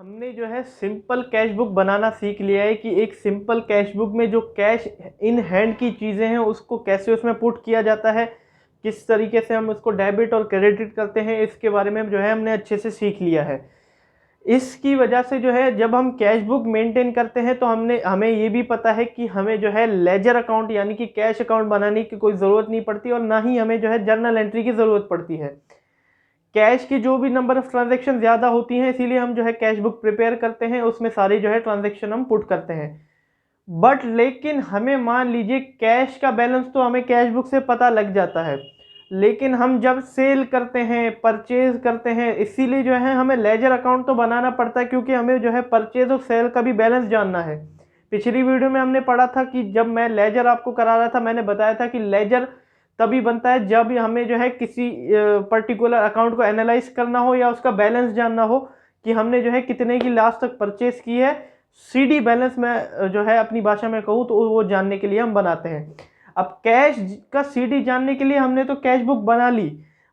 हमने जो है सिंपल कैश बुक बनाना सीख लिया है कि एक सिंपल कैश बुक में जो कैश इन हैंड की चीज़ें हैं उसको कैसे उसमें पुट किया जाता है, किस तरीके से हम उसको डेबिट और क्रेडिट करते हैं, इसके बारे में जो है हमने अच्छे से सीख लिया है। इसकी वजह से जो है जब हम कैश बुक मेंटेन करते हैं तो हमें ये भी पता है कि हमें जो है लेजर अकाउंट यानी कि कैश अकाउंट बनाने की कोई ज़रूरत नहीं पड़ती और ना ही हमें जो है जर्नल एंट्री की ज़रूरत पड़ती है। कैश की जो भी नंबर ऑफ ट्रांजैक्शन ज़्यादा होती हैं, इसीलिए हम जो है कैश बुक प्रिपेयर करते हैं, उसमें सारी जो है ट्रांजैक्शन हम पुट करते हैं। बट लेकिन हमें मान लीजिए कैश का बैलेंस तो हमें कैश बुक से पता लग जाता है, लेकिन हम जब सेल करते हैं, परचेज करते हैं, इसीलिए जो है हमें लेजर अकाउंट तो बनाना पड़ता है, क्योंकि हमें जो है परचेज और सेल का भी बैलेंस जानना है। पिछली वीडियो में हमने पढ़ा था कि जब मैं लेजर आपको करा रहा था, मैंने बताया था कि लेजर तभी बनता है जब हमें जो है किसी पर्टिकुलर अकाउंट को एनालाइज करना हो या उसका बैलेंस जानना हो कि हमने जो है कितने की लास्ट तक परचेज की है। सीडी बैलेंस में जो है अपनी भाषा में कहूँ तो वो जानने के लिए हम बनाते हैं। अब कैश का सीडी जानने के लिए हमने तो कैश बुक बना ली,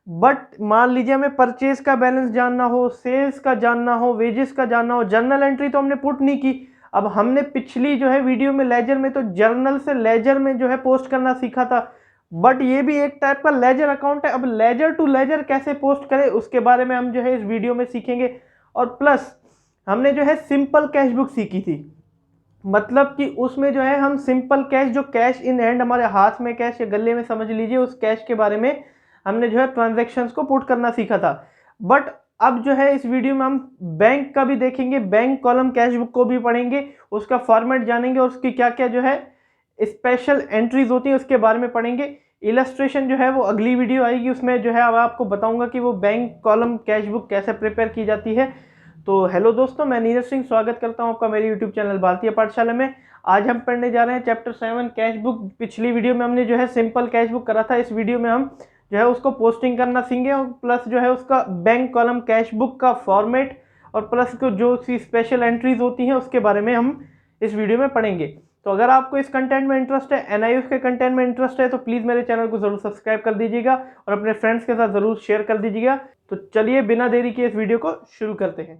बट मान लीजिए हमें परचेज का बैलेंस जानना हो, सेल्स का जानना हो, वेजेस का जानना हो, जर्नल एंट्री तो हमने पुट नहीं की। अब हमने पिछली जो है वीडियो में लेजर में तो जर्नल से लेजर में जो है पोस्ट करना सीखा था, बट ये भी एक टाइप का लेजर अकाउंट है। अब लेजर टू लेजर कैसे पोस्ट करें उसके बारे में हम जो है इस वीडियो में सीखेंगे। और प्लस हमने जो है सिंपल कैश बुक सीखी थी, मतलब कि उसमें जो है हम सिंपल कैश, जो कैश इन हैंड हमारे हाथ में कैश या गले में समझ लीजिए, उस कैश के बारे में हमने जो है ट्रांजैक्शंस को पुट करना सीखा था। बट अब जो है इस वीडियो में हम बैंक का भी देखेंगे, बैंक कॉलम कैश बुक को भी पढ़ेंगे, उसका फॉर्मेट जानेंगे और उसकी क्या क्या जो है स्पेशल एंट्रीज होती है उसके बारे में पढ़ेंगे। इलस्ट्रेशन जो है वो अगली वीडियो आएगी, उसमें जो है अब आपको बताऊंगा कि वो बैंक कॉलम कैश बुक कैसे प्रिपेयर की जाती है। तो हेलो दोस्तों, मैं नीरज सिंह स्वागत करता हूं आपका मेरे यूट्यूब चैनल भारतीय पाठशाला में। आज हम पढ़ने जा रहे हैं चैप्टर 7 कैश बुक। पिछली वीडियो में हमने जो है सिंपल कैश बुक करा था, इस वीडियो में हम जो है उसको पोस्टिंग करना सीखेंगे और प्लस जो है उसका बैंक कॉलम कैश बुक का फॉर्मेट और प्लस को जो सी स्पेशल एंट्रीज होती हैं उसके बारे में हम इस वीडियो में पढ़ेंगे। तो अगर आपको इस कंटेंट में इंटरेस्ट है, एनआईएफ के कंटेंट में इंटरेस्ट है, तो प्लीज़ मेरे चैनल को ज़रूर सब्सक्राइब कर दीजिएगा और अपने फ्रेंड्स के साथ ज़रूर शेयर कर दीजिएगा। तो चलिए बिना देरी के इस वीडियो को शुरू करते हैं।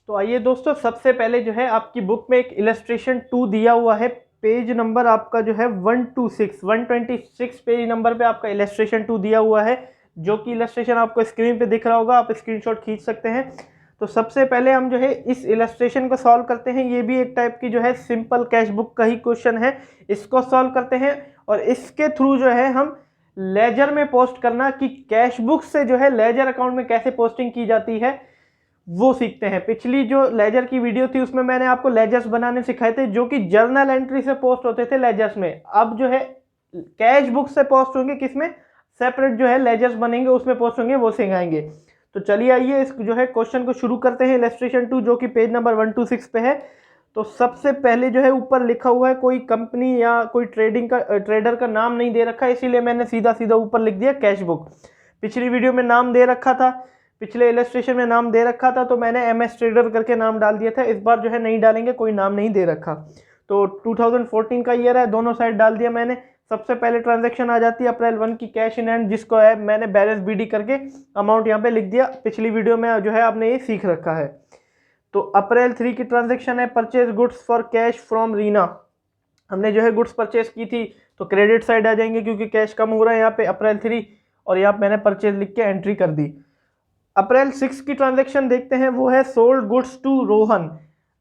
तो आइए दोस्तों, सबसे पहले जो है आपकी बुक में एक इलस्ट्रेशन 2 दिया हुआ है, पेज नंबर आपका जो है 126 पेज नंबर पे आपका इलस्ट्रेशन 2 दिया हुआ है, जो कि इलस्ट्रेशन आपको स्क्रीन पे दिख रहा होगा, आप स्क्रीनशॉट खींच सकते हैं। तो सबसे पहले हम जो है इस इलस्ट्रेशन को सॉल्व करते हैं। ये भी एक टाइप की जो है सिंपल कैश बुक का ही क्वेश्चन है, इसको सॉल्व करते हैं और इसके थ्रू जो है हम लेजर में पोस्ट करना कि कैश बुक से जो है लेजर अकाउंट में कैसे पोस्टिंग की जाती है वो सीखते हैं। पिछली जो लेजर की वीडियो थी उसमें मैंने आपको लेजर्स बनाने सिखाए थे, जो कि जर्नल एंट्री से पोस्ट होते थे लेजर्स में। अब जो है कैश बुक से पोस्ट होंगे, किसमें सेपरेट जो है लेजर्स बनेंगे उसमें पोस्ट होंगे, वो सिखाएंगे। तो चलिए आइए इस जो है क्वेश्चन को शुरू करते हैं। इलस्ट्रेशन 2 जो कि पेज नंबर 126 पे है। तो सबसे पहले जो है ऊपर लिखा हुआ है, कोई कंपनी या कोई ट्रेडर का नाम नहीं दे रखा है, इसीलिए मैंने सीधा सीधा ऊपर लिख दिया कैश बुक। पिछली वीडियो में नाम दे रखा था, पिछले इलस्ट्रेशन में नाम दे रखा था, तो मैंने MS ट्रेडर करके नाम डाल दिया था। इस बार जो है नहीं डालेंगे, कोई नाम नहीं दे रखा। तो 2014 का ईयर है, दोनों साइड डाल दिया मैंने। सबसे पहले ट्रांजैक्शन आ जाती है अप्रैल 1 की कैश इन हैंड, जिसको है मैंने बैलेंस BD करके अमाउंट यहाँ पे लिख दिया। पिछली वीडियो में जो है आपने ये सीख रखा है। तो अप्रैल 3 की ट्रांजैक्शन है purchase goods for cash from Reena. हमने जो है गुड्स परचेज की थी, तो क्रेडिट साइड आ जाएंगे क्योंकि कैश कम हो रहा है यहाँ पे अप्रैल 3, और यहाँ मैंने परचेज लिख के एंट्री कर दी। अप्रैल 6 की ट्रांजैक्शन देखते हैं, वो है सोल्ड गुड्स टू रोहन।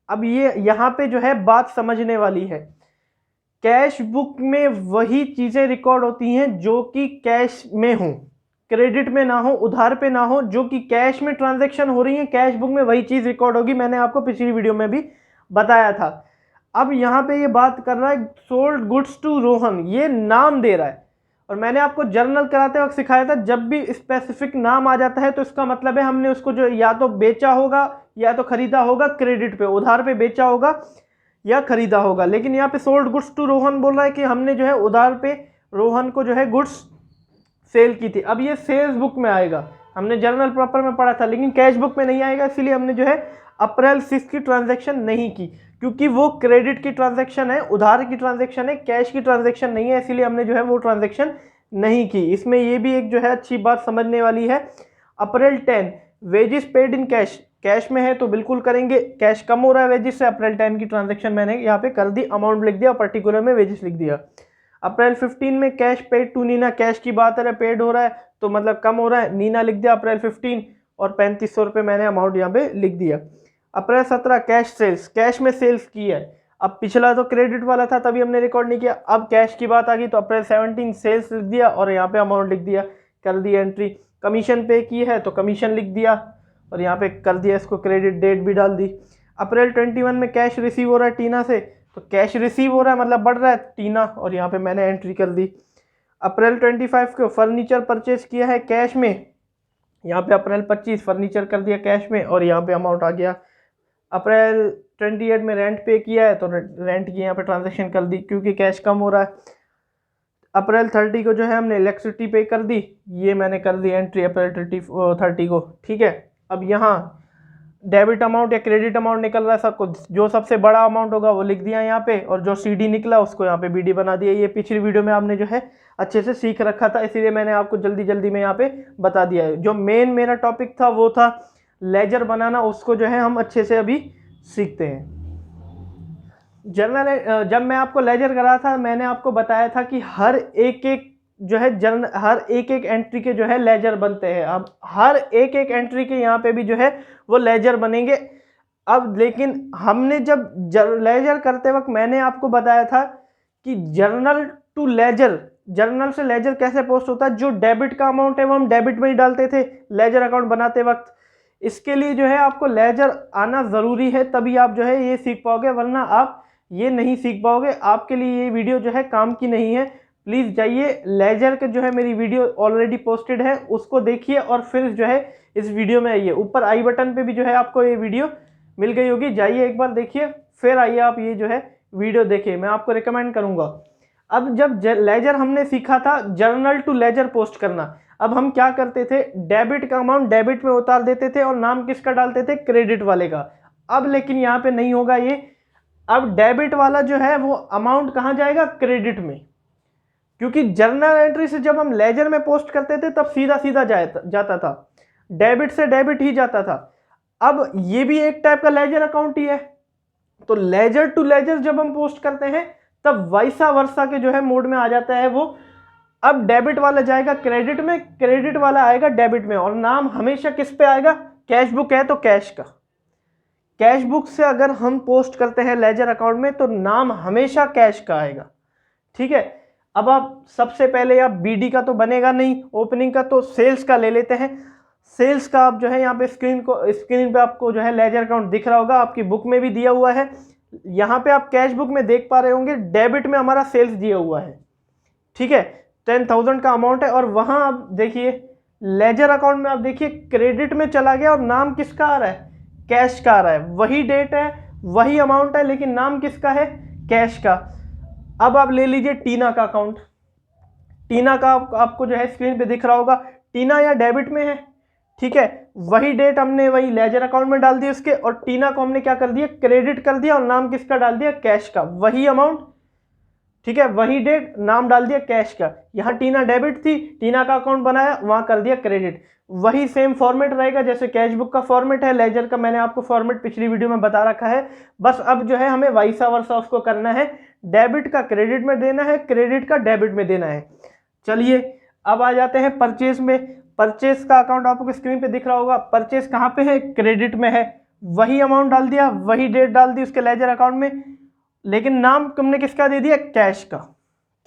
अब ये यहाँ पे जो है बात समझने वाली है, कैश बुक में वही चीज़ें रिकॉर्ड होती हैं जो कि कैश में हो, क्रेडिट में ना हो, उधार पे ना हो। जो कि कैश में ट्रांजैक्शन हो रही है, कैश बुक में वही चीज़ रिकॉर्ड होगी। मैंने आपको पिछली वीडियो में भी बताया था। अब यहाँ पे ये बात कर रहा है सोल्ड गुड्स टू रोहन, ये नाम दे रहा है। और मैंने आपको जर्नल कराते वक्त सिखाया था, जब भी स्पेसिफिक नाम आ जाता है तो इसका मतलब है हमने उसको जो या तो बेचा होगा या तो खरीदा होगा, क्रेडिट पे, उधार पे बेचा होगा या खरीदा होगा। लेकिन यहाँ पे सोल्ड गुड्स टू रोहन बोल रहा है कि हमने जो है उधार पे रोहन को जो है गुड्स सेल की थी। अब ये सेल्स बुक में आएगा, हमने जर्नल प्रॉपर में पढ़ा था, लेकिन कैश बुक में नहीं आएगा। इसीलिए हमने जो है अप्रैल 6 की ट्रांजैक्शन नहीं की, क्योंकि वो क्रेडिट की ट्रांजैक्शन है, उधार की ट्रांजैक्शन है, कैश की ट्रांजैक्शन नहीं है। इसीलिए हमने जो है वो ट्रांजैक्शन नहीं की। इसमें ये भी एक जो है अच्छी बात समझने वाली है। अप्रैल 10 wages paid in cash, cash में है तो बिल्कुल करेंगे, कैश कम हो रहा है वेजेस से, अप्रैल 10 की ट्रांजैक्शन मैंने यहाँ पे कर दी, अमाउंट लिख दिया, पर्टिकुलर में वेजेस लिख दिया। अप्रैल 15 में cash paid to Neena, cash की बात है, पेड हो रहा है तो मतलब कम हो रहा है, नीना लिख दिया अप्रैल 15 और 3500 रुपये मैंने अमाउंट यहाँ पे लिख दिया। अप्रैल 17 कैश सेल्स, कैश में सेल्स की है। अब पिछला तो क्रेडिट वाला था तभी हमने रिकॉर्ड नहीं किया, अब कैश की बात आ गई तो अप्रैल 17 सेल्स लिख दिया और यहाँ पे अमाउंट लिख दिया, कर दी एंट्री। कमीशन पे की है तो कमीशन लिख दिया और यहाँ पे कर दिया, इसको क्रेडिट डेट भी डाल दी। अप्रैल 21 में कैश रिसीव हो रहा है टीना से, तो कैश रिसीव हो रहा है मतलब बढ़ रहा है टीना, और यहाँ पे मैंने एंट्री कर दी। अप्रैल 25 को फर्नीचर परचेज किया है कैश में, यहाँ पे अप्रैल 25 फर्नीचर कर दिया कैश में और यहाँ पे अमाउंट आ गया। अप्रैल 28 में रेंट पे किया है तो रेंट की यहाँ पे ट्रांजैक्शन कर दी क्योंकि कैश कम हो रहा है। अप्रैल 30 को जो है हमने इलेक्ट्रिसिटी पे कर दी, ये मैंने कर दी एंट्री अप्रैल 30 को, ठीक है। अब यहाँ डेबिट अमाउंट या क्रेडिट अमाउंट निकल रहा है सबको, जो सबसे बड़ा अमाउंट होगा वो लिख दिया यहाँ पे और जो सीडी निकला उसको यहाँ पे बीडी बना दिया। ये पिछली वीडियो में आपने जो है अच्छे से सीख रखा था, इसीलिए मैंने आपको जल्दी जल्दी में यहाँ पे बता दिया है। जो मेन मेरा टॉपिक था वो था लेजर बनाना, उसको जो है हम अच्छे से अभी सीखते हैं। जर्नल, जब मैं आपको लेजर करा था मैंने आपको बताया था कि हर एक जो है हर एक एंट्री के जो है लेजर बनते हैं। अब हर एक एंट्री के यहाँ पे भी जो है वो लेजर बनेंगे। अब लेकिन हमने जब लेजर करते वक्त मैंने आपको बताया था कि जर्नल टू लेजर, जर्नल से लेजर कैसे पोस्ट होता है, जो डेबिट का अमाउंट है वो हम डेबिट में ही डालते थे लेजर अकाउंट बनाते वक्त। इसके लिए जो है आपको लेजर आना ज़रूरी है, तभी आप जो है ये सीख पाओगे, वरना आप ये नहीं सीख पाओगे। आपके लिए ये वीडियो जो है काम की नहीं है। प्लीज़ जाइए, लेजर के जो है मेरी वीडियो ऑलरेडी पोस्टेड है, उसको देखिए और फिर जो है इस वीडियो में आइए। ऊपर आई बटन पे भी जो है आपको ये वीडियो मिल गई होगी, जाइए एक बार देखिए, फिर आइए आप ये जो है वीडियो देखिए, मैं आपको रिकमेंड करूँगा। अब जब लेजर हमने सीखा था जर्नल टू लेजर पोस्ट करना, अब हम क्या करते थे, डेबिट का अमाउंट डेबिट में उतार देते थे और नाम किसका डालते थे, क्रेडिट वाले का। अब लेकिन यहाँ पे नहीं होगा ये, अब डेबिट वाला जो है वो अमाउंट कहाँ जाएगा, क्रेडिट में, क्योंकि जर्नल एंट्री से जब हम लेजर में पोस्ट करते थे तब सीधा सीधा जाता था, डेबिट से डेबिट ही जाता था। अब ये भी एक टाइप का लेजर अकाउंट ही है, तो लेजर टू लेजर जब हम पोस्ट करते हैं तब वैसा वर्षा के जो है मोड में आ जाता है वो। अब डेबिट वाला जाएगा क्रेडिट में, क्रेडिट वाला आएगा डेबिट में, और नाम हमेशा किस पे आएगा, कैश बुक है तो कैश का, कैश बुक से अगर हम पोस्ट करते हैं लेजर अकाउंट में तो नाम हमेशा कैश का आएगा, ठीक है। अब आप सबसे पहले आप बीडी का तो बनेगा नहीं ओपनिंग का, तो सेल्स का ले लेते हैं। सेल्स का आप जो है यहाँ पे स्क्रीन पे आपको जो है लेजर अकाउंट दिख रहा होगा, आपकी बुक में भी दिया हुआ है। यहाँ पे आप कैश बुक में देख पा रहे होंगे डेबिट में हमारा सेल्स दिया हुआ है, ठीक है, 10,000 का अमाउंट है। और वहाँ आप देखिए लेजर अकाउंट में आप देखिए क्रेडिट में चला गया और नाम किसका आ रहा है, कैश का आ रहा है। वही डेट है, वही अमाउंट है, लेकिन नाम किसका है, कैश का। अब आप ले लीजिए टीना का अकाउंट, टीना का आपको जो है स्क्रीन पे दिख रहा होगा, टीना या डेबिट में है, ठीक है। वही डेट हमने वही लेजर अकाउंट में डाल दी उसके, और टीना को हमने क्या कर दिया, क्रेडिट कर दिया और नाम किसका डाल दिया, कैश का। वही अमाउंट, ठीक है, वही डेट, नाम डाल दिया कैश का। यहाँ टीना डेबिट थी, टीना का अकाउंट बनाया, वहां कर दिया क्रेडिट। वही सेम फॉर्मेट रहेगा जैसे कैश बुक का फॉर्मेट है, लेजर का मैंने आपको फॉर्मेट पिछली वीडियो में बता रखा है। बस अब जो है हमें वैसा वर्षा उसको करना है, डेबिट का क्रेडिट में देना है, क्रेडिट का डेबिट में देना है। चलिए अब आ जाते हैं परचेज में। परचेज का अकाउंट आपको स्क्रीन पे दिख रहा होगा, परचेज कहाँ पे है, क्रेडिट में है। वही अमाउंट डाल दिया, वही डेट डाल दी उसके लेजर अकाउंट में, लेकिन नाम तुमने किसका दे दिया, कैश का।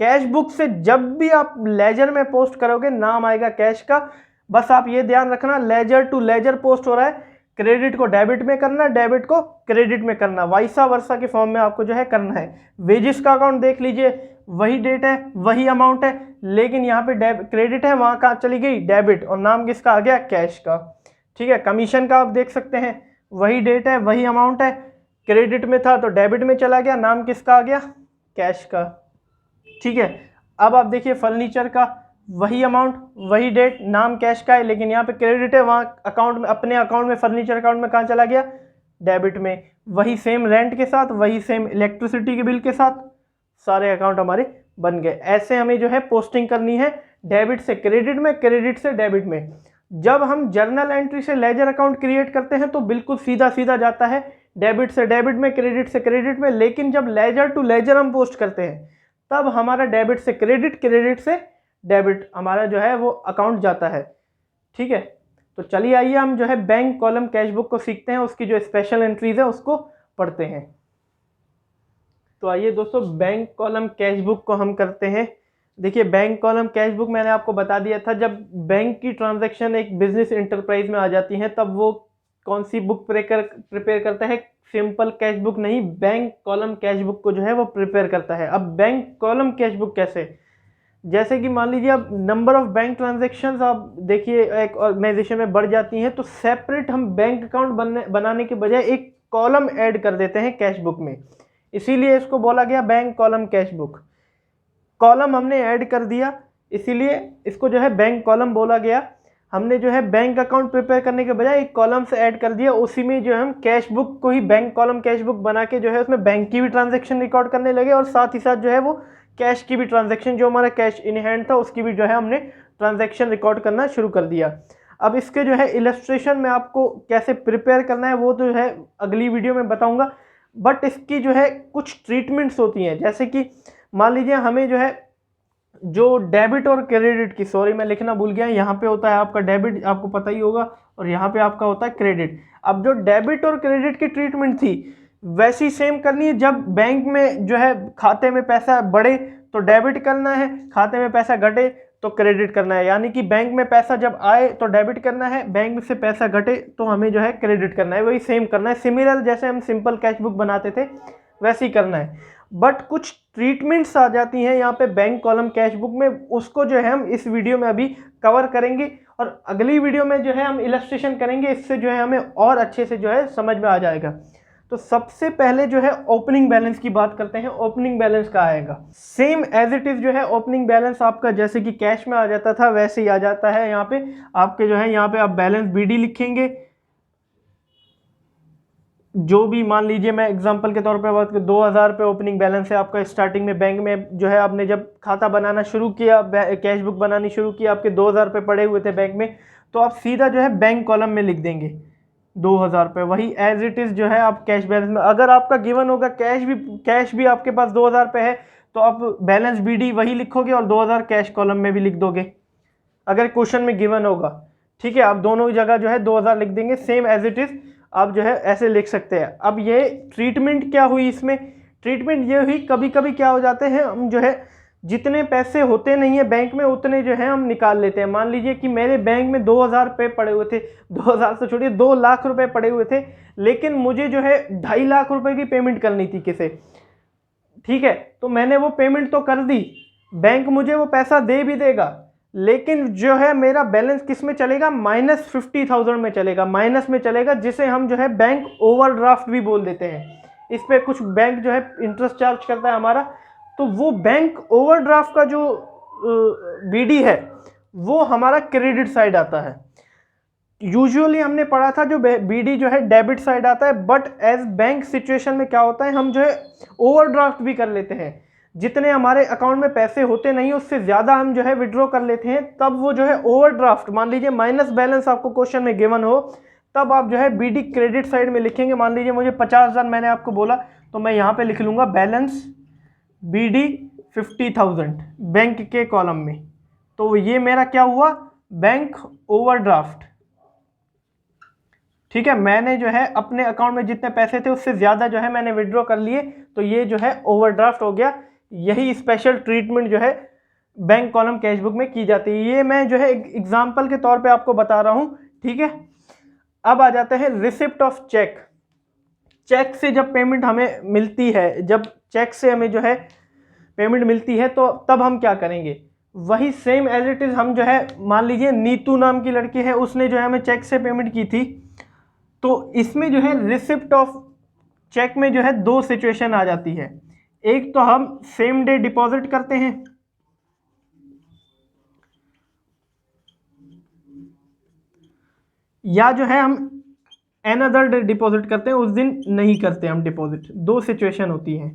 कैश बुक से जब भी आप लेजर में पोस्ट करोगे नाम आएगा कैश का। बस आप ये ध्यान रखना, लेजर टू लेजर पोस्ट हो रहा है, क्रेडिट को डेबिट में करना, डेबिट को क्रेडिट में करना, वाइसा वर्सा के फॉर्म में आपको जो है करना है। वेजेस का अकाउंट देख लीजिए, वही डेट है, वही अमाउंट है, लेकिन यहाँ पे क्रेडिट है, वहाँ कहाँ चली गई, डेबिट, और नाम किसका आ गया, कैश का, ठीक है। कमीशन का आप देख सकते हैं, वही डेट है, वही अमाउंट है, क्रेडिट में था तो डेबिट में चला गया, नाम किसका आ गया, कैश का, ठीक है। अब आप देखिए फर्नीचर का, वही अमाउंट, वही डेट, नाम कैश का है, लेकिन यहाँ पे क्रेडिट है, वहाँ अकाउंट में, अपने अकाउंट में, फर्नीचर अकाउंट में कहाँ चला गया, डेबिट में। वही सेम रेंट के साथ, वही सेम इलेक्ट्रिसिटी के बिल के साथ, सारे अकाउंट हमारे बन गए। ऐसे हमें जो है पोस्टिंग करनी है डेबिट से क्रेडिट में, क्रेडिट से डेबिट में। जब हम जर्नल एंट्री से लेजर अकाउंट क्रिएट करते हैं तो बिल्कुल सीधा सीधा जाता है डेबिट से डेबिट में, क्रेडिट से क्रेडिट में। लेकिन जब लेजर टू लेजर हम पोस्ट करते हैं तब हमारा डेबिट से क्रेडिट, क्रेडिट से डेबिट हमारा जो है वो अकाउंट जाता है। ठीक है, तो चलिए आइए हम जो है बैंक कॉलम कैश बुक को सीखते हैं, उसकी जो स्पेशल एंट्रीज है उसको पढ़ते हैं। तो आइए दोस्तों बैंक कॉलम कैश बुक को हम करते हैं। देखिए बैंक कॉलम कैश बुक मैंने आपको बता दिया था, जब बैंक की ट्रांजैक्शन एक बिजनेस इंटरप्राइज में आ जाती है तब वो कौन सी बुक प्रिपेयर करता है, सिंपल कैश बुक नहीं, बैंक कॉलम कैश बुक को जो है वो प्रिपेयर करता है। अब बैंक कॉलम कैश बुक कैसे, जैसे कि मान लीजिए अब नंबर ऑफ बैंक ट्रांजेक्शन्स आप देखिए एक ऑर्गेनाइजेशन में बढ़ जाती हैं, तो सेपरेट हम बैंक अकाउंट बनाने के बजाय एक कॉलम ऐड कर देते हैं कैश बुक में, इसीलिए इसको बोला गया bank column cash book. Column हमने ऐड कर दिया इसीलिए इसको जो है बैंक कॉलम बोला गया। हमने जो है बैंक अकाउंट प्रिपेयर करने के बजाय एक कॉलम से ऐड कर दिया, उसी में जो है हम कैश बुक को ही बैंक कॉलम कैश बुक बना के जो है उसमें बैंक की भी ट्रांजैक्शन रिकॉर्ड करने लगे और साथ ही साथ जो है वो कैश की भी ट्रांजैक्शन, जो हमारा कैश इन हैंड था उसकी भी जो है हमने ट्रांजैक्शन रिकॉर्ड करना शुरू कर दिया। अब इसके जो है इलस्ट्रेशन में आपको कैसे प्रिपेयर करना है वो तो है अगली वीडियो में बताऊंगा, बट इसकी जो है कुछ ट्रीटमेंट्स होती हैं। जैसे कि मान लीजिए हमें जो है जो डेबिट और क्रेडिट की, सॉरी मैं लिखना भूल गया, यहाँ पे होता है आपका डेबिट, आपको पता ही होगा, और यहाँ पे आपका होता है क्रेडिट। अब जो डेबिट और क्रेडिट की ट्रीटमेंट थी वैसी सेम करनी है। जब बैंक में जो है खाते में पैसा बढ़े तो डेबिट करना है, खाते में पैसा घटे तो क्रेडिट करना है। यानी कि बैंक में पैसा जब आए तो डेबिट करना है, बैंक से पैसा घटे तो हमें जो है क्रेडिट करना है, वही सेम करना है। सिमिलर जैसे हम सिंपल कैश बुक बनाते थे वैसे ही करना है, बट कुछ ट्रीटमेंट्स आ जाती हैं यहाँ पे बैंक कॉलम कैश बुक में, उसको जो है हम इस वीडियो में अभी कवर करेंगे और अगली वीडियो में जो है हम इलस्ट्रेशन करेंगे, इससे जो है हमें और अच्छे से जो है समझ में आ जाएगा। तो सबसे पहले जो है ओपनिंग बैलेंस की बात करते हैं। ओपनिंग बैलेंस का आएगा सेम एज इट इज, जो है ओपनिंग बैलेंस आपका जैसे कि कैश में आ जाता था वैसे ही आ जाता है। यहाँ पे आपके जो है यहाँ पे आप बैलेंस बीडी लिखेंगे, जो भी मान लीजिए मैं एग्जांपल के तौर पे बात करूँ 2000 रुपये ओपनिंग बैलेंस है आपका स्टार्टिंग में बैंक में, जो है आपने जब खाता बनाना शुरू किया, कैश बुक बनानी शुरू की, आपके 2000 रुपये पड़े हुए थे बैंक में, तो आप सीधा जो है बैंक कॉलम में लिख देंगे 2000 रुपये, वही एज इट इज़ जो है आप कैश बैलेंस में। अगर आपका गिवन होगा कैश भी आपके पास 2000 रुपये है तो आप बैलेंस बीडी वही लिखोगे और 2000 कैश कॉलम में भी लिख दोगे, अगर क्वेश्चन में गिवन होगा। ठीक है, आप दोनों जगह जो है 2000 लिख देंगे, सेम एज इट इज़ आप जो है ऐसे लिख सकते हैं। अब ये ट्रीटमेंट क्या हुई इसमें, ट्रीटमेंट ये हुई कभी कभी क्या हो जाते हैं हम जो है जितने पैसे होते नहीं है बैंक में उतने जो है हम निकाल लेते हैं। मान लीजिए कि मेरे बैंक में 2000 रुपये पड़े हुए थे, 2000 से छोड़िए 2 लाख रुपए पड़े हुए थे, लेकिन मुझे जो है 2.5 लाख रुपए की पेमेंट करनी थी किसे। ठीक है, तो मैंने वो पेमेंट तो कर दी, बैंक मुझे वो पैसा दे भी देगा, लेकिन जो है मेरा बैलेंस किस में चलेगा, -50,000 में चलेगा, माइनस में चलेगा, जिसे हम जो है बैंक ओवरड्राफ्ट भी बोल देते हैं। इस पे कुछ बैंक जो है इंटरेस्ट चार्ज करता है हमारा, तो वो बैंक ओवरड्राफ्ट का जो बीडी है वो हमारा क्रेडिट साइड आता है। यूजुअली हमने पढ़ा था जो बीडी जो है डेबिट साइड आता है, बट एज बैंक सिचुएशन में क्या होता है हम जो है ओवरड्राफ्ट भी कर लेते हैं, जितने हमारे अकाउंट में पैसे होते नहीं उससे ज़्यादा हम जो है विड्रॉ कर लेते हैं, तब वो जो है ओवरड्राफ्ट, मान लीजिए माइनस बैलेंस आपको क्वेश्चन में गिवन हो, तब आप जो है बीडी क्रेडिट साइड में लिखेंगे। मान लीजिए मुझे 50,000 मैंने आपको बोला, तो मैं यहाँ पे लिख लूँगा बैलेंस बीडी 50,000 बैंक के कॉलम में, तो ये मेरा क्या हुआ, बैंक ओवरड्राफ्ट। ठीक है, मैंने जो है अपने अकाउंट में जितने पैसे थे उससे ज़्यादा जो है मैंने विड्रॉ कर लिए, तो ये जो है ओवरड्राफ्ट हो गया। यही स्पेशल ट्रीटमेंट जो है बैंक कॉलम कैश बुक में की जाती है, ये मैं जो है एग्जांपल के तौर पे आपको बता रहा हूँ। ठीक है, अब आ जाते हैं रिसिप्ट ऑफ चेक। चेक से जब पेमेंट हमें मिलती है, जब चेक से हमें जो है पेमेंट मिलती है तो तब हम क्या करेंगे, वही सेम एज इट इज़ हम जो है मान लीजिए नीतू नाम की लड़की है, उसने जो है हमें चेक से पेमेंट की थी, तो इसमें जो है रिसिप्ट ऑफ चेक में जो है 2 सिचुएशन आ जाती है। एक तो हम सेम डे डिपॉजिट करते हैं, या जो है हम अनदर डे डिपॉजिट करते हैं, उस दिन नहीं करते हम डिपॉजिट। 2 सिचुएशन होती हैं।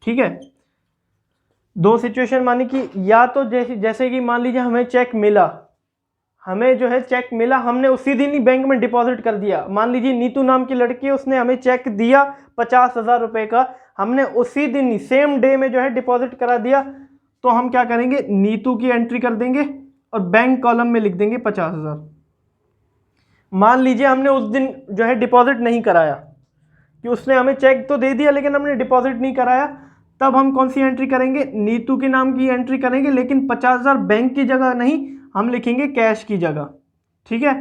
ठीक है, दो सिचुएशन मानी कि या तो जैसे कि मान लीजिए हमें चेक मिला, हमें जो है चेक मिला, हमने उसी दिन ही बैंक में डिपॉजिट कर दिया। मान लीजिए नीतू नाम की लड़की है, उसने हमें चेक दिया 50,000 रुपये का, हमने उसी दिन ही सेम डे में जो है डिपॉजिट करा दिया। तो हम क्या करेंगे, नीतू की एंट्री कर देंगे और बैंक कॉलम में लिख देंगे 50,000। मान लीजिए हमने उस दिन जो है डिपॉजिट नहीं कराया, कि उसने हमें चेक तो दे दिया लेकिन हमने डिपॉजिट नहीं कराया, तब हम कौन सी एंट्री करेंगे, नीतू के नाम की एंट्री करेंगे, लेकिन 50,000 बैंक की जगह नहीं, हम लिखेंगे कैश की जगह। ठीक है।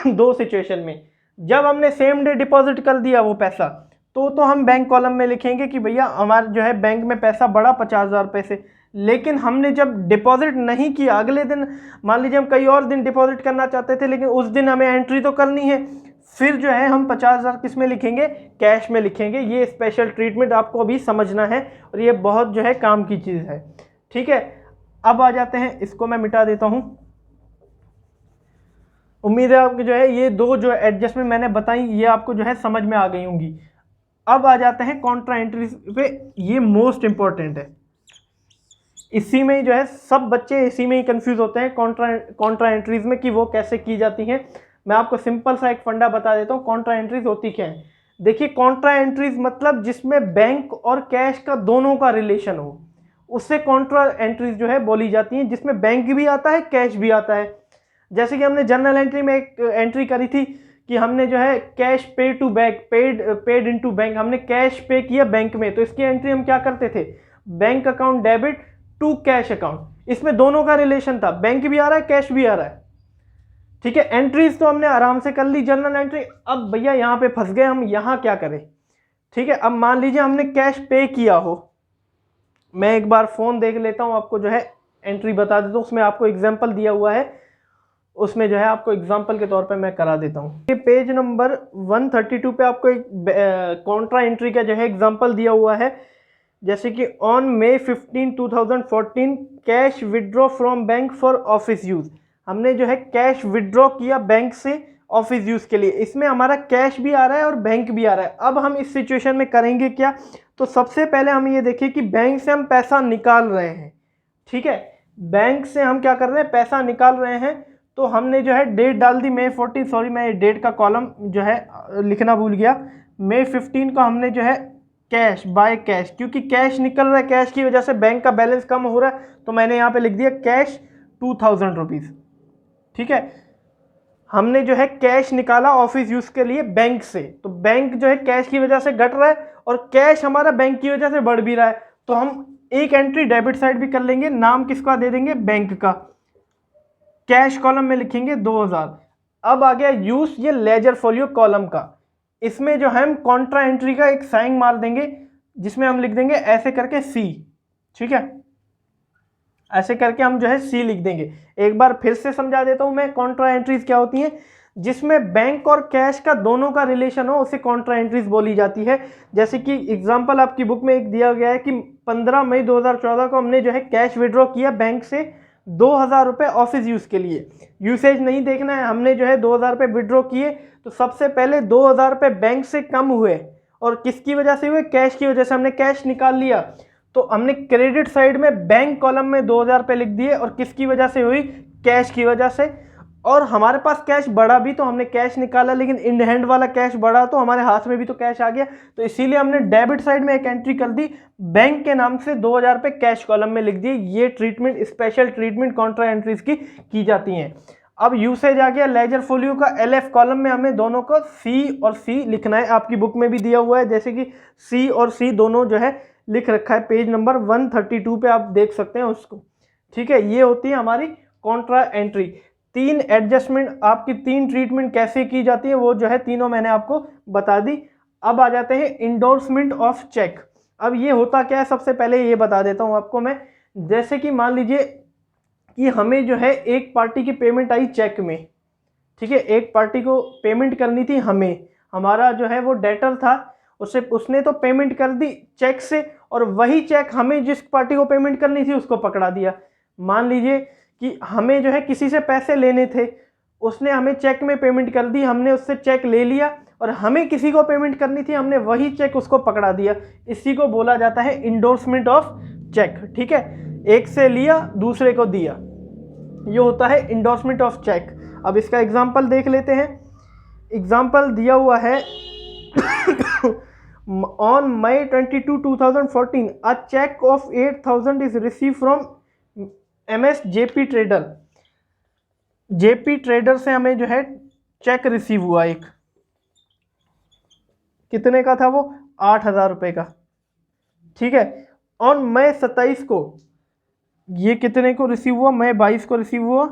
दो सिचुएशन में, जब हमने सेम डे डिपॉजिट कर दिया वो पैसा, तो हम बैंक कॉलम में लिखेंगे कि भैया हमारा जो है बैंक में पैसा बढ़ा 50,000 रुपये से। लेकिन हमने जब डिपॉजिट नहीं किया, अगले दिन मान लीजिए हम कई और दिन डिपॉजिट करना चाहते थे, लेकिन उस दिन हमें एंट्री तो करनी है, फिर जो है हम 50,000 किस में लिखेंगे, कैश में लिखेंगे। ये स्पेशल ट्रीटमेंट आपको अभी समझना है और ये बहुत जो है काम की चीज़ है। ठीक है। अब आ जाते हैं, इसको मैं मिटा देता हूं। उम्मीद है आपको जो है ये दो जो एडजस्टमेंट मैंने बताई ये आपको जो है समझ में आ गई होंगी। अब आ जाते हैं कॉन्ट्रा एंट्रीज पे, ये मोस्ट इंपॉर्टेंट है। इसी में जो है सब बच्चे इसी में ही कंफ्यूज होते हैं कॉन्ट्रा एंट्रीज में कि वो कैसे की जाती हैं। मैं आपको सिंपल सा एक फंडा बता देता हूँ, कॉन्ट्रा एंट्रीज होती क्या है। देखिए, कॉन्ट्रा एंट्रीज मतलब जिसमें बैंक और कैश का दोनों का रिलेशन हो, उससे कॉन्ट्रा एंट्रीज जो है बोली जाती हैं, जिसमें बैंक भी आता है कैश भी आता है। जैसे कि हमने जर्नल एंट्री में एक एंट्री करी थी कि हमने जो है cash pay to bank, paid into bank, हमने कैश पे किया बैंक में, तो इसकी एंट्री हम क्या करते थे, bank account debit to cash account. इसमें दोनों का रिलेशन था, बैंक भी आ रहा है कैश भी आ रहा है। ठीक है। एंट्रीज तो हमने आराम से कर ली जर्नल एंट्री। अब भैया यहाँ पे फंस गए हम, यहाँ क्या करें। ठीक है। अब मान लीजिए हमने कैश पे किया हो, मैं एक बार फोन देख लेता हूँ, आपको जो है एंट्री बता देता हूँ, उसमें आपको एग्जाम्पल दिया हुआ है, उसमें जो है आपको एग्जाम्पल के तौर पे मैं करा देता हूँ। ये पेज नंबर 132 पे आपको एक कॉन्ट्रा एंट्री का जो है एग्जाम्पल दिया हुआ है। जैसे कि on May 15, 2014 cash withdraw from bank for office use, हमने जो है कैश विड्रॉ किया बैंक से ऑफिस यूज के लिए। इसमें हमारा कैश भी आ रहा है और बैंक भी आ रहा है। अब हम इस सिचुएशन में करेंगे क्या, तो सबसे पहले हम ये देखिए कि बैंक से हम पैसा निकाल रहे हैं। ठीक है। बैंक से हम क्या कर रहे हैं, पैसा निकाल रहे हैं। तो हमने जो है डेट डाल दी May 14, सॉरी मैं डेट का कॉलम जो है लिखना भूल गया। May 15 को हमने जो है कैश, बाय कैश, क्योंकि कैश निकल रहा है, कैश की वजह से बैंक का बैलेंस कम हो रहा है, तो मैंने यहाँ पे लिख दिया कैश 2,000 रुपीज़। ठीक है। हमने जो है कैश निकाला ऑफिस यूज के लिए बैंक से, तो बैंक जो है कैश की वजह से घट रहा है और कैश हमारा बैंक की वजह से बढ़ भी रहा है, तो हम एक एंट्री डेबिट साइड भी कर लेंगे। नाम किसका दे देंगे, बैंक का। कैश कॉलम में लिखेंगे 2,000। अब आ गया यूज ये लेजर फोलियो कॉलम का, इसमें जो हम कॉन्ट्रा एंट्री का एक साइन मार देंगे, जिसमें हम लिख देंगे ऐसे करके सी। ठीक है। ऐसे करके हम जो है सी लिख देंगे। एक बार फिर से समझा देता हूं मैं, कॉन्ट्रा एंट्रीज क्या होती हैं, जिसमें बैंक और कैश का दोनों का रिलेशन हो, उसे कॉन्ट्रा एंट्रीज बोली जाती है। जैसे कि एग्जांपल आपकी बुक में एक दिया गया है कि 15 मई 2014 को हमने जो है कैश विड्रॉ किया बैंक से 2,000 रुपये ऑफिस यूज के लिए। यूसेज नहीं देखना है, हमने जो है 2,000 रुपये विड्रॉ किए, तो सबसे पहले 2,000 रुपये बैंक से कम हुए, और किसकी वजह से हुए, कैश की वजह से। हमने कैश निकाल लिया, तो हमने क्रेडिट साइड में बैंक कॉलम में 2,000 रुपये लिख दिए, और किसकी वजह से हुई, कैश की वजह से। और हमारे पास कैश बढ़ा भी, तो हमने कैश निकाला, लेकिन इन हैंड वाला कैश बढ़ा, तो हमारे हाथ में भी तो कैश आ गया, तो इसीलिए हमने डेबिट साइड में एक एंट्री कर दी, बैंक के नाम से 2,000 रुपये कैश कॉलम में लिख दिए। ये treatment, special treatment Contra entries की जाती हैं। अब यूसेज आ गया लेजर फोलियो का। LF कॉलम में हमें दोनों को C और C लिखना है, आपकी बुक में भी दिया हुआ है, जैसे कि C और C दोनों जो है लिख रखा है, पेज नंबर 132 पे आप देख सकते हैं उसको। ठीक है। ये होती है हमारी कॉन्ट्रा एंट्री। 3 एडजस्टमेंट, आपकी 3 ट्रीटमेंट कैसे की जाती है वो जो है तीनों मैंने आपको बता दी। अब आ जाते हैं इंडोर्समेंट ऑफ चेक। अब ये होता क्या है, सबसे पहले ये बता देता हूँ आपको मैं। जैसे कि मान लीजिए कि हमें जो है एक पार्टी की पेमेंट आई चेक में। ठीक है। एक पार्टी को पेमेंट करनी थी हमें, हमारा जो है वो डेटर था, उसने तो पेमेंट कर दी चेक से, और वही चेक हमें जिस पार्टी को पेमेंट करनी थी उसको पकड़ा दिया। मान लीजिए कि हमें जो है किसी से पैसे लेने थे, उसने हमें चेक में पेमेंट कर दी, हमने उससे चेक ले लिया, और हमें किसी को पेमेंट करनी थी, हमने वही चेक उसको पकड़ा दिया। इसी को बोला जाता है इंडोर्समेंट ऑफ चेक। ठीक है, एक से लिया दूसरे को दिया, ये होता है इंडोर्समेंट ऑफ चेक। अब इसका एग्जाम्पल देख लेते हैं। एग्जाम्पल दिया हुआ है on May 22, 2014 a check of 8,000 is received from MS JP trader. JP trader से हमें जो है चेक रिसीव हुआ एक, कितने का था वो, 8,000 रुपये का। ठीक है, ऑन मई 27 को ये कितने को रिसीव हुआ, मई 22 को रिसीव हुआ।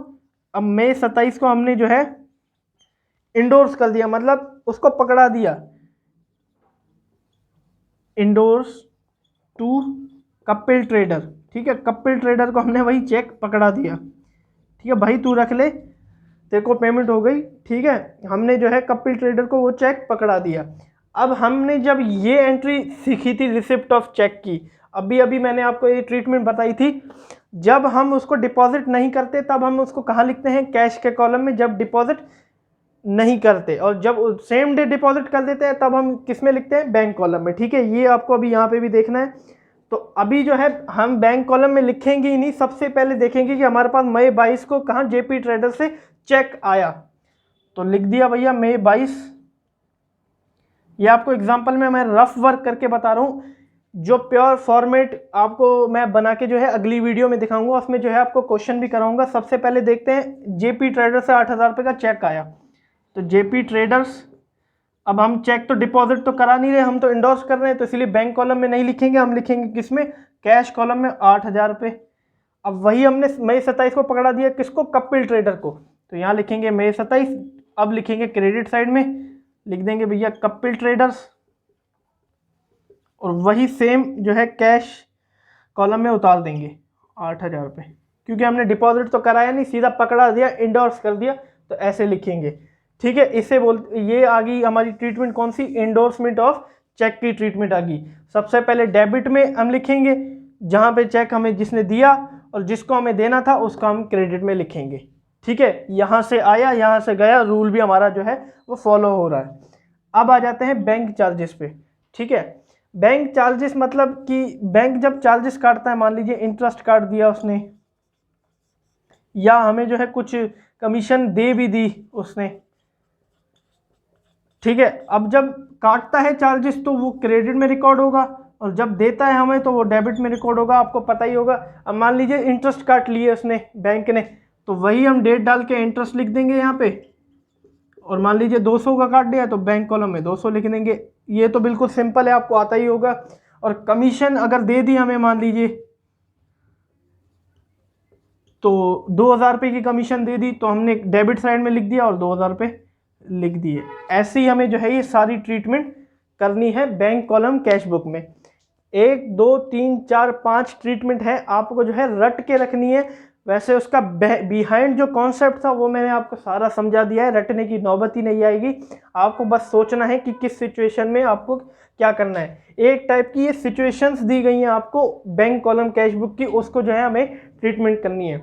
अब मई 27 को हमने जो है इंडोर्स कर दिया, मतलब उसको पकड़ा दिया, इंडोर्स टू कपिल ट्रेडर। ठीक है, कपिल ट्रेडर को हमने वही चेक पकड़ा दिया। ठीक है भाई, तू रख ले, तेरे को पेमेंट हो गई। ठीक है, हमने जो है कपिल ट्रेडर को वो चेक पकड़ा दिया। अब हमने जब ये एंट्री सीखी थी रिसिप्ट ऑफ चेक की, अभी अभी मैंने आपको ये ट्रीटमेंट बताई थी, जब हम उसको डिपॉजिट नहीं करते तब हम उसको कहाँ लिखते हैं, कैश के कॉलम में, जब डिपॉजिट नहीं करते, और जब सेम डे डिपॉजिट कर देते हैं तब हम किस में लिखते हैं, बैंक कॉलम में। ठीक है, ये आपको अभी यहाँ पे भी देखना है। तो अभी जो है हम बैंक कॉलम में लिखेंगे ही नहीं, सबसे पहले देखेंगे कि हमारे पास मई 22 को कहाँ जेपी ट्रेडर से चेक आया, तो लिख दिया भैया मई 22। ये आपको एग्जांपल में मैं रफ वर्क करके बता रहा हूँ, जो प्योर फॉर्मेट आपको मैं बना के जो है अगली वीडियो में दिखाऊंगा, उसमें जो है आपको क्वेश्चन भी कराऊंगा। सबसे पहले देखते हैं, जेपी ट्रेडर से 8,000 रुपये का चेक आया, तो जेपी ट्रेडर्स, अब हम चेक तो डिपॉजिट तो करा नहीं रहे, हम तो इंडोर्स कर रहे हैं, तो इसलिए बैंक कॉलम में नहीं लिखेंगे, हम लिखेंगे किस में, कैश कॉलम में, 8,000 रुपये। अब वही हमने मई 27 को पकड़ा दिया, किसको, कपिल ट्रेडर को, तो यहाँ लिखेंगे मई 27। अब लिखेंगे क्रेडिट साइड में, लिख देंगे भैया कपिल ट्रेडर्स, और वही सेम जो है कैश कॉलम में उतार देंगे 8,000 रुपये, क्योंकि हमने डिपॉजिट तो कराया नहीं, सीधा पकड़ा दिया, इंडोर्स कर दिया, तो ऐसे लिखेंगे। ठीक है, इसे ये आ गई हमारी ट्रीटमेंट, कौन सी, इंडोर्समेंट ऑफ चेक की ट्रीटमेंट आ गई। सबसे पहले डेबिट में हम लिखेंगे, जहाँ पे चेक हमें जिसने दिया और जिसको हमें देना था उसका हम क्रेडिट में लिखेंगे। ठीक है, यहाँ से आया यहाँ से गया, रूल भी हमारा जो है वो फॉलो हो रहा है। अब आ जाते हैं बैंक चार्जेस पे। ठीक है, बैंक चार्जेस मतलब कि बैंक जब चार्जेस काटता है, मान लीजिए इंटरेस्ट काट दिया उसने, या हमें जो है कुछ कमीशन दे भी दी उसने। ठीक है, अब जब काटता है चार्जेस तो वो क्रेडिट में रिकॉर्ड होगा, और जब देता है हमें तो वो डेबिट में रिकॉर्ड होगा, आपको पता ही होगा। अब मान लीजिए इंटरेस्ट काट लिए उसने बैंक ने, तो वही हम डेट डाल के इंटरेस्ट लिख देंगे यहाँ पे, और मान लीजिए 200 का काट दिया तो बैंक कॉलम में 200 लिख देंगे। ये तो बिल्कुल सिंपल है, आपको आता ही होगा। और कमीशन अगर दे दी हमें, मान लीजिए तो 2,000 रुपये की कमीशन दे दी, तो हमने डेबिट साइड में लिख दिया और 2,000 रुपये लिख दिए। ऐसे ही हमें जो है ये सारी ट्रीटमेंट करनी है बैंक कॉलम कैश बुक में। 1 2 3 4 5 ट्रीटमेंट है, आपको जो है रट के रखनी है। वैसे उसका बिहाइंड जो कॉन्सेप्ट था वो मैंने आपको सारा समझा दिया है, रटने की नौबत ही नहीं आएगी। आपको बस सोचना है कि किस सिचुएशन में आपको क्या करना है। एक टाइप की ये सिचुएशंस दी गई हैं आपको बैंक कॉलम कैश बुक की, उसको जो है हमें ट्रीटमेंट करनी है।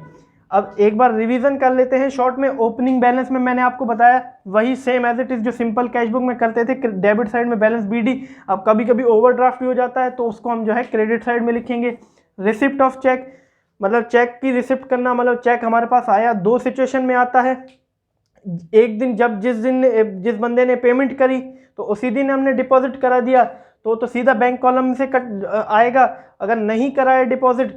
अब एक बार रिवीजन कर लेते हैं शॉर्ट में। ओपनिंग बैलेंस में मैंने आपको बताया वही सेम एज इट इज जो सिंपल कैश बुक में करते थे, डेबिट साइड में बैलेंस बीडी। अब कभी कभी ओवरड्राफ्ट भी हो जाता है तो उसको हम जो है क्रेडिट साइड में लिखेंगे। रिसिप्ट ऑफ चेक मतलब चेक की रिसिप्ट करना, मतलब चेक हमारे पास आया, 2 सिचुएशन में आता है। एक दिन जब जिस बंदे ने पेमेंट करी तो उसी दिन हमने डिपॉजिट करा दिया तो सीधा बैंक कॉलम से कट आएगा। अगर नहीं कराया डिपॉजिट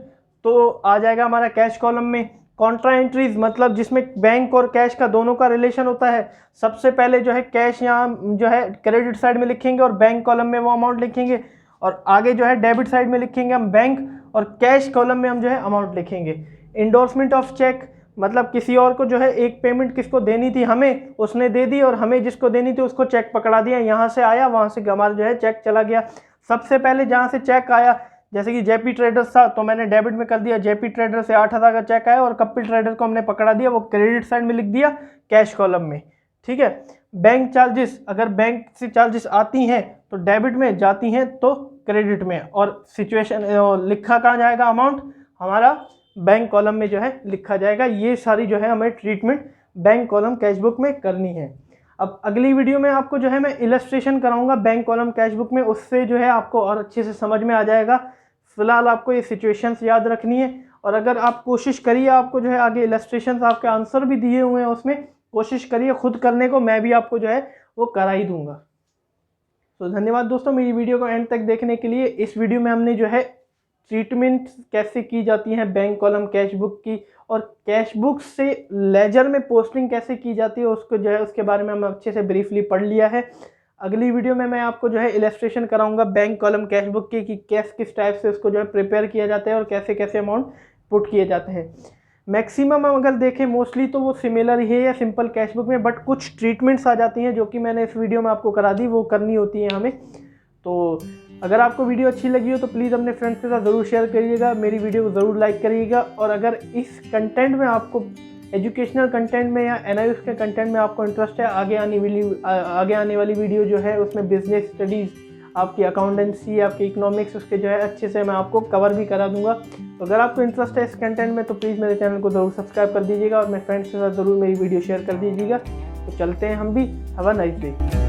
तो आ जाएगा हमारा कैश कॉलम में। कॉन्ट्रा एंट्रीज मतलब जिसमें बैंक और कैश का दोनों का रिलेशन होता है, सबसे पहले जो है कैश यहाँ जो है क्रेडिट साइड में लिखेंगे और बैंक कॉलम में वो अमाउंट लिखेंगे, और आगे जो है डेबिट साइड में लिखेंगे हम बैंक, और कैश कॉलम में हम जो है अमाउंट लिखेंगे। इंडोर्समेंट ऑफ चेक मतलब किसी और को जो है एक पेमेंट किसको देनी थी हमें, उसने दे दी, और हमें जिसको देनी थी उसको चेक पकड़ा दिया, यहाँ से आया वहाँ से हमारा जो है चेक चला गया। सबसे पहले जहाँ से चेक आया, जैसे कि जेपी ट्रेडर्स था तो मैंने डेबिट में कर दिया, जेपी ट्रेडर से 8,000 का चेक आया और कपिल ट्रेडर को हमने पकड़ा दिया, वो क्रेडिट साइड में लिख दिया कैश कॉलम में। ठीक है, बैंक चार्जेस, अगर बैंक से चार्जेस आती हैं तो डेबिट में, जाती हैं तो क्रेडिट में, और सिचुएशन लिखा कहाँ जाएगा, अमाउंट हमारा बैंक कॉलम में जो है लिखा जाएगा। ये सारी जो है हमें treatment bank column cash book में करनी है। अब अगली वीडियो में आपको जो है मैं इलस्ट्रेशन कराऊंगा बैंक कॉलम कैश बुक में, उससे जो है आपको और अच्छे से समझ में आ जाएगा। फिलहाल आपको ये सिचुएशंस याद रखनी है, और अगर आप कोशिश करिए, आपको जो है आगे इलस्ट्रेशंस आपके आंसर भी दिए हुए हैं उसमें, कोशिश करिए खुद करने को, मैं भी आपको जो है वो करा ही दूंगा। तो धन्यवाद दोस्तों मेरी वीडियो को एंड तक देखने के लिए। इस वीडियो में हमने जो है ट्रीटमेंट कैसे की जाती है बैंक कॉलम कैश बुक की, और कैश बुक से लेजर में पोस्टिंग कैसे की जाती है उसको जो है उसके बारे में हम अच्छे से ब्रीफली पढ़ लिया है। अगली वीडियो में मैं आपको जो है इलस्ट्रेशन कराऊंगा बैंक कॉलम कैश बुक की कि किस टाइप से उसको जो है प्रिपेयर किया जाता है और कैसे कैसे अमाउंट पुट किए जाते हैं। मैक्सिमम हम अगर देखें मोस्टली तो वो सिमिलर ही है या सिंपल कैश बुक में, बट कुछ ट्रीटमेंट्स आ जाती हैं जो कि मैंने इस वीडियो में आपको करा दी, वो करनी होती है हमें। तो अगर आपको वीडियो अच्छी लगी हो तो प्लीज़ अपने फ्रेंड्स के साथ ज़रूर शेयर करिएगा, मेरी वीडियो को ज़रूर लाइक करिएगा। और अगर इस कंटेंट में आपको एजुकेशनल कंटेंट में या एनालिसिस के कंटेंट में आपको इंटरेस्ट है, आगे आने वाली वीडियो जो है उसमें बिजनेस स्टडीज़, आपकी अकाउंटेंसी, आपकी इकोनॉमिक्स, उसके जो है अच्छे से मैं आपको कवर भी करा दूंगा। तो अगर आपको इंटरेस्ट है इस कंटेंट में तो प्लीज़ मेरे चैनल को ज़रूर सब्सक्राइब कर दीजिएगा और मेरे फ्रेंड्स के साथ ज़रूर मेरी वीडियो शेयर कर दीजिएगा। तो चलते हैं हम भी। Have a nice day.